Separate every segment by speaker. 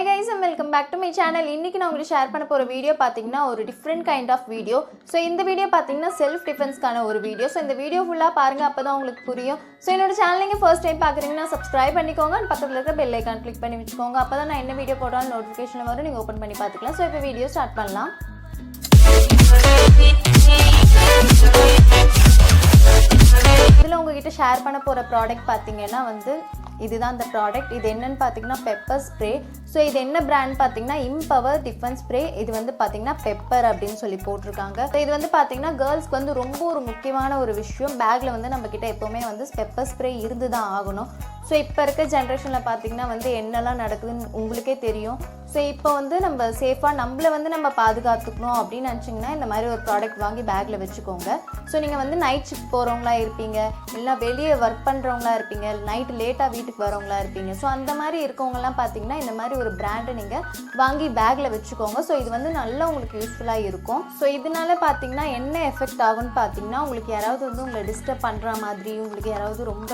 Speaker 1: Hi guys and welcome back to my channel. இன்னைக்கு நான் உங்களுக்கு ஷேர் பண்ண போற வீடியோ பாத்தீங்கன்னா ஒரு different kind of video. So இந்த வீடியோ பாத்தீங்கன்னா செல்ஃப் டிஃபென்ஸ்க்கான ஒரு வீடியோ. சோ இந்த வீடியோ ஃபுல்லா பாருங்க அப்பதான் உங்களுக்கு புரியும். சோ என்னோட சேனலை நீங்க ஃபர்ஸ்ட் டைம் பார்க்கறீங்கன்னா subscribe பண்ணிக்கோங்க and பக்கத்துல இருக்க bell icon click பண்ணி வெச்சுக்கோங்க. அப்பதான் நான் என்ன வீடியோ போட்டாலும் நோட்டிஃபிகேஷன் வரும் நீங்க ஓபன் பண்ணி பார்த்துக்கலாம். சோ இப்போ வீடியோ ஸ்டார்ட் பண்ணலாம். இதுல உங்ககிட்ட ஷேர் பண்ண போற ப்ராடக்ட் பாத்தீங்கன்னா வந்து இதுதான் அந்த ப்ராடக்ட். இது என்னன்னு பார்த்தீங்கன்னா பெப்பர் ஸ்ப்ரே. ஸோ இது என்ன பிராண்ட் பார்த்தீங்கன்னா இம்பவர் டிஃபென்ஸ் ஸ்ப்ரே. இது வந்து பார்த்தீங்கன்னா பெப்பர் அப்படின்னு சொல்லி போட்டிருக்காங்க. ஸோ இது வந்து பார்த்தீங்கன்னா கேர்ள்ஸ்க்கு வந்து ரொம்ப ஒரு முக்கியமான ஒரு விஷயம். பேக்கில் வந்து நம்மக்கிட்ட எப்போவுமே வந்து பெப்பர் ஸ்ப்ரே இருந்து தான் ஆகணும். ஸோ இப்போ இருக்க ஜென்ரேஷனில் பார்த்தீங்கன்னா வந்து என்னெல்லாம் நடக்குதுன்னு உங்களுக்கே தெரியும். ஸோ இப்போ வந்து நம்ம சேஃபாக நம்மளை வந்து நம்ம பாதுகாத்துக்கணும் அப்படின்னு நினச்சிங்கன்னா இந்த மாதிரி ஒரு ப்ராடக்ட் வாங்கி பேக்கில் வச்சுக்கோங்க. ஸோ நீங்கள் வந்து நைட் ஷிஃப்ட் போகிறவங்களா இருப்பீங்க, இல்லை வெளியே ஒர்க் பண்ணுறவங்களா இருப்பீங்க, நைட்டு லேட்டாக வீட்டுக்கு வரவங்களா இருப்பீங்க. ஸோ அந்த மாதிரி இருக்கவங்கலாம் பார்த்தீங்கன்னா இந்த மாதிரி ஒரு பிராண்டை நீங்கள் வாங்கி பேக்கில் வச்சுக்கோங்க. ஸோ இது வந்து நல்லா உங்களுக்கு யூஸ்ஃபுல்லாக இருக்கும். ஸோ இதனால பார்த்தீங்கன்னா என்ன எஃபெக்ட் ஆகும்னு பார்த்தீங்கன்னா உங்களுக்கு யாராவது வந்து உங்களை டிஸ்டர்ப் பண்ணுற மாதிரி, உங்களுக்கு யாராவது ரொம்ப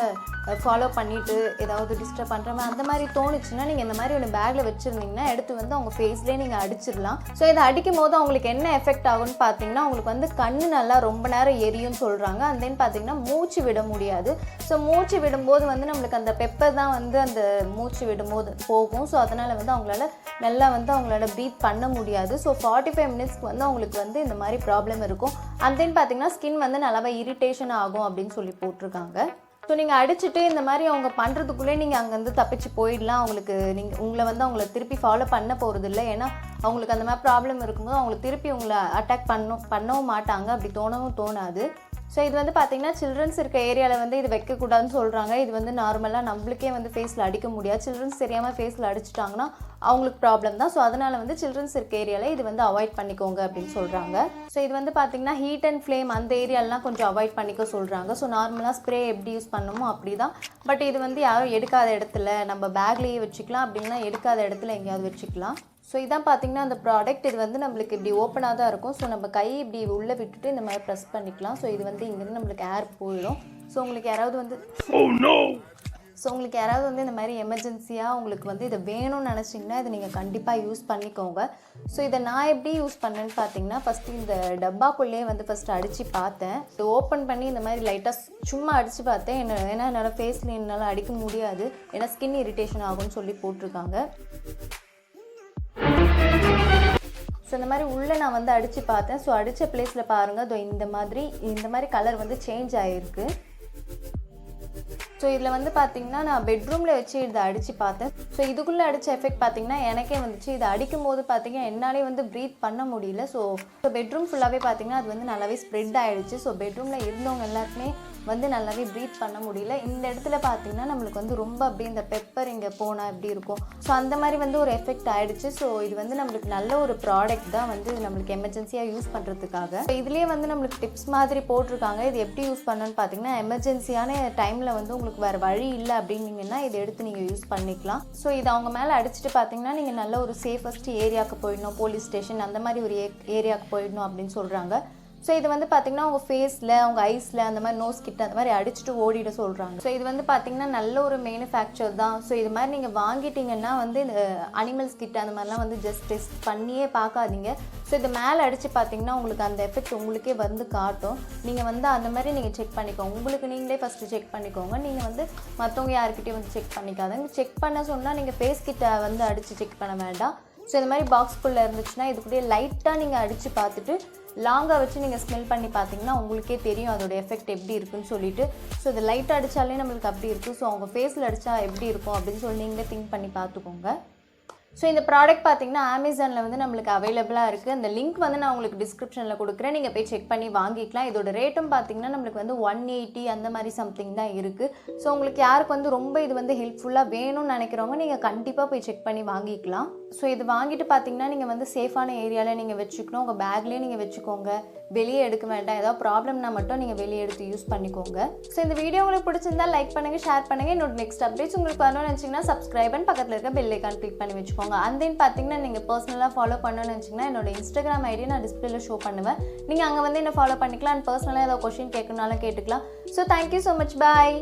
Speaker 1: ஃபாலோ பண்ணிவிட்டு ஏதாவது டிஸ்டர்ப் பண்ணுற மாதிரி அந்த மாதிரி தோணுச்சுன்னா நீங்கள் இந்த மாதிரி ஒன்று பேக்கில் வச்சுருந்தீங்கன்னா எடுத்து வந்து அவங்க ஃபேஸ்லேயே நீங்கள் அடிச்சிடலாம். ஸோ இதை அடிக்கும் போது அவங்களுக்கு என்ன எஃபெக்ட் ஆகும்னு பார்த்தீங்கன்னா உங்களுக்கு வந்து கண்ணு நல்லா ரொம்ப நேரம் எரியும்னு சொல்கிறாங்க. அண்ட் தென் பார்த்தீங்கன்னா மூச்சு விட முடியாது. ஸோ மூச்சு விடும்போது வந்து நம்மளுக்கு அந்த பெப்பர் தான் வந்து அந்த மூச்சு விடும்போது போகும். ஸோ அதனால் வந்து அவங்களால நல்லா வந்து அவங்களால ப்ரீத் பண்ண முடியாது. ஸோ 45 மினிட்ஸ்க்கு வந்து அவங்களுக்கு வந்து இந்த மாதிரி ப்ராப்ளம் இருக்கும். அண்ட் தென் பார்த்தீங்கன்னா ஸ்கின் வந்து நல்லாவே இரிட்டேஷன் ஆகும் அப்படின்னு சொல்லி போட்டிருக்காங்க. ஸோ நீங்கள் அடிச்சுட்டு இந்த மாதிரி அவங்க பண்ணுறதுக்குள்ளே நீங்கள் அங்கேருந்து தப்பிச்சு போயிடலாம். அவங்களுக்கு உங்களை வந்து அவங்கள திருப்பி ஃபாலோ பண்ண போகிறது இல்லை. ஏன்னா அவங்களுக்கு அந்த மாதிரி ப்ராப்ளம் இருக்கும்போது அவங்களை திருப்பி உங்களை அட்டாக் பண்ணவும் மாட்டாங்க, அப்படி தோணவும் தோணாது. ஸோ இது வந்து பார்த்திங்கன்னா சில்ட்ரன்ஸ் இருக்க ஏரியாவில் வந்து இது வைக்கக்கூடாதுன்னு சொல்கிறாங்க. இது வந்து நார்மலாக நம்மளுக்கே வந்து ஃபேஸில் அடிக்க முடியாது. சில்ட்ரன்ஸ் தெரியாமல் ஃபேஸில் அடிச்சிட்டாங்கன்னா அவங்களுக்கு ப்ராப்ளம் தான். ஸோ அதனால் வந்து சில்ட்ரன்ஸ் இருக்க ஏரியாவில் இது வந்து அவாய்ட் பண்ணிக்கோங்க அப்படின்னு சொல்கிறாங்க. ஸோ இது வந்து பார்த்திங்கன்னா ஹீட் அண்ட் ஃப்ளேம் அந்த ஏரியாலாம் கொஞ்சம் அவாய்ட் பண்ணிக்க சொல்கிறாங்க. ஸோ நார்மலாக ஸ்ப்ரே எப்படி யூஸ் பண்ணணுமோ அப்படி தான். பட் இது வந்து யாரும் எடுக்காத இடத்துல நம்ம பேக்லேயே வச்சுக்கலாம், அப்படின்னா எடுக்காத இடத்துல எங்கேயாவது வச்சுக்கலாம். ஸோ இதான் பார்த்தீங்கன்னா அந்த ப்ராடக்ட். இது வந்து நம்மளுக்கு இப்படி ஓப்பனாக தான் இருக்கும். ஸோ நம்ம கை இப்படி உள்ளே விட்டுட்டு இந்த மாதிரி ப்ரெஸ் பண்ணிக்கலாம். ஸோ இது வந்து இங்கேருந்து நம்மளுக்கு ஏர் போயிடும். ஸோ உங்களுக்கு யாராவது வந்து இந்த மாதிரி எமர்ஜென்சியாக உங்களுக்கு வந்து இதை வேணும்னு நினச்சிங்கன்னா இதை நீங்கள் கண்டிப்பாக யூஸ் பண்ணிக்கோங்க. ஸோ இதை நான் எப்படி யூஸ் பண்ணேன்னு பார்த்தீங்கன்னா ஃபஸ்ட்டு இந்த டப்பாக்குள்ளேயே வந்து ஃபஸ்ட்டு அடித்து பார்த்தேன். இது ஓப்பன் பண்ணி இந்த மாதிரி லைட்டாக சும்மா அடித்து பார்த்தேன். ஏன்னா என்னால் ஃபேஸில் என்னால் அடிக்க முடியாது, ஏன்னா ஸ்கின் இரிட்டேஷன் ஆகும்னு சொல்லி போட்டிருக்காங்க. ஸோ இந்த மாதிரி உள்ளே நான் வந்து அடித்து பார்த்தேன். ஸோ அடித்த பிளேஸில் பாருங்கள் இந்த மாதிரி கலர் வந்து சேஞ்ச் ஆகிருக்கு. ஸோ இதில் வந்து பார்த்திங்கன்னா நான் பெட்ரூமில் வச்சு இதை அடித்து பார்த்தேன். ஸோ இதுக்குள்ளே அடித்த எஃபெக்ட் பார்த்திங்கன்னா எனக்கே வந்துச்சு. இதை அடிக்கும் போது பார்த்திங்கன்னா என்னாலே வந்து ப்ரீத் பண்ண முடியல. ஸோ பெட்ரூம் ஃபுல்லாகவே பார்த்திங்கன்னா அது வந்து நல்லாவே ஸ்ப்ரெட் ஆகிடுச்சு. ஸோ பெட்ரூமில் இருந்தவங்க எல்லாருக்குமே வந்து நல்லாவே ப்ரீத் பண்ண முடியல. இந்த இடத்துல பார்த்திங்கன்னா நம்மளுக்கு வந்து ரொம்ப அப்படியே இந்த பெப்பர் இங்கே போனால் எப்படி இருக்கும், ஸோ அந்த மாதிரி வந்து ஒரு எஃபெக்ட் ஆகிடுச்சு. ஸோ இது வந்து நம்மளுக்கு நல்ல ஒரு ப்ராடக்ட் தான் வந்து நம்மளுக்கு எமர்ஜென்சியாக யூஸ் பண்ணுறதுக்காக. ஸோ இதுலேயே வந்து நம்மளுக்கு டிப்ஸ் மாதிரி போட்டிருக்காங்க. இது எப்படி யூஸ் பண்ணணும்னு பார்த்திங்கன்னா எமர்ஜென்சியான டைமில் வந்து உங்களுக்கு வேறு வழி இல்லை அப்படின்னீங்கன்னா இதை எடுத்து நீங்கள் யூஸ் பண்ணிக்கலாம். ஸோ இது அவங்க மேலே அடிச்சுட்டு பார்த்திங்கன்னா நீங்கள் நல்ல ஒரு சேஃபஸ்ட் ஏரியாவுக்கு போயிடணும், போலீஸ் ஸ்டேஷன் அந்த மாதிரி ஒரு ஏரியாவுக்கு போயிடணும் அப்படின்னு சொல்கிறாங்க. ஸோ இது வந்து பார்த்திங்கன்னா அவங்க ஃபேஸில், அவங்க ஐஸில் அந்த மாதிரி நோஸ் கிட்ட அந்த மாதிரி அடிச்சுட்டு ஓடிட சொல்கிறாங்க. ஸோ இது வந்து பார்த்திங்கன்னா நல்ல ஒரு மேனுஃபேக்சர் தான். ஸோ இது மாதிரி நீங்கள் வாங்கிட்டீங்கன்னா வந்து இந்த அனிமல்ஸ் கிட்ட அந்த மாதிரிலாம் வந்து ஜஸ்ட் டெஸ்ட் பண்ணியே பார்க்காதீங்க. ஸோ இது மேலே அடித்து பார்த்திங்கன்னா உங்களுக்கு அந்த எஃபெக்ட் உங்களுக்கே வந்து காட்டும். நீங்கள் வந்து அந்த மாதிரி நீங்கள் செக் பண்ணிக்கோங்க. உங்களுக்கு நீங்களே ஃபஸ்ட்டு செக் பண்ணிக்கோங்க. நீங்கள் வந்து மற்றவங்க யாருக்கிட்டே வந்து செக் பண்ணிக்காதீங்க. செக் பண்ண சொன்னால் நீங்கள் ஃபேஸ் கிட்ட வந்து அடித்து செக் பண்ண வேண்டாம். ஸோ இந்த மாதிரி பாக்ஸ்குள்ளே இருந்துச்சுன்னா இதுக்குள்ளே லைட்டாக நீங்கள் அடித்து பார்த்துட்டு லாங்காக வச்சு நீங்கள் ஸ்மெல் பண்ணி பார்த்தீங்கன்னா உங்களுக்கே தெரியும் அதோட எஃபெக்ட் எப்படி இருக்குன்னு சொல்லிட்டு. ஸோ இது லைட்டாக அடித்தாலே நம்மளுக்கு அப்படி இருக்குது. ஸோ அவங்க ஃபேஸில் அடித்தா எப்படி இருக்கும் அப்படின்னு சொல்லி நீங்களே திங்க் பண்ணி பார்த்துக்கோங்க. ஸோ இந்த ப்ராடக்ட் பார்த்திங்கன்னா அமேசானில் வந்து நம்மளுக்கு அவைலபிளாக இருக்குது. அந்த லிங்க் வந்து நான் உங்களுக்கு டிஸ்கிரிப்ஷனில் கொடுக்குறேன், நீங்கள் போய் செக் பண்ணி வாங்கிக்கலாம். இதோட ரேட்டும் பார்த்திங்கன்னா நம்மளுக்கு வந்து 180 அந்த மாதிரி சம்திங் தான் இருக்குது. ஸோ உங்களுக்கு யாருக்கு வந்து ரொம்ப இது வந்து ஹெல்ப்ஃபுல்லாக வேணும்னு நினைக்கிறவங்க நீங்கள் கண்டிப்பாக போய் செக் பண்ணி வாங்கிக்கலாம். ஸோ இது வாங்கிட்டு பார்த்திங்கன்னா நீங்கள் வந்து சேஃபான ஏரியாவில் நீங்கள் வச்சுக்கணும், உங்கள் பேக்லேயே நீங்கள் வச்சுக்கோங்க, வெளியே எடுக்க வேண்டாம். ஏதாவது ப்ராப்ளம்னா மட்டும் நீங்கள் வெளியே எடுத்து யூஸ் பண்ணிக்கோங்க. ஸோ இந்த வீடியோ உங்களுக்கு பிடிச்சிருந்தா லைக் பண்ணுங்கள், ஷேர் பண்ணுங்கள். என்னோட நெக்ஸ்ட் அப்டேட்ஸ் உங்களுக்கு வரணும்னு நினச்சிங்கன்னா சப்ஸ்கிரைப் பண்ணி பக்கத்தில் இருக்க பெல் ஐக்கான் கிளிக் பண்ணி வச்சுக்கோங்க. அண்ட் தென் பார்த்தீங்கன்னா நீங்கள் பர்சனலாக ஃபாலோ பண்ணணும்னு நினச்சிங்கன்னா என்னோட இன்ஸ்டாகிராம் ஐடியை நான் டிஸ்பிளேல ஷோ பண்ணுவேன். நீங்கள் அங்கே வந்து என்ன ஃபாலோ பண்ணிக்கலாம். அண்ட் பர்சனலாக ஏதாவது கொஸ்டின் கேட்கணுனாலும் கேட்டுக்கலாம். ஸோ தேங்க்யூ ஸோ மச், பாய்.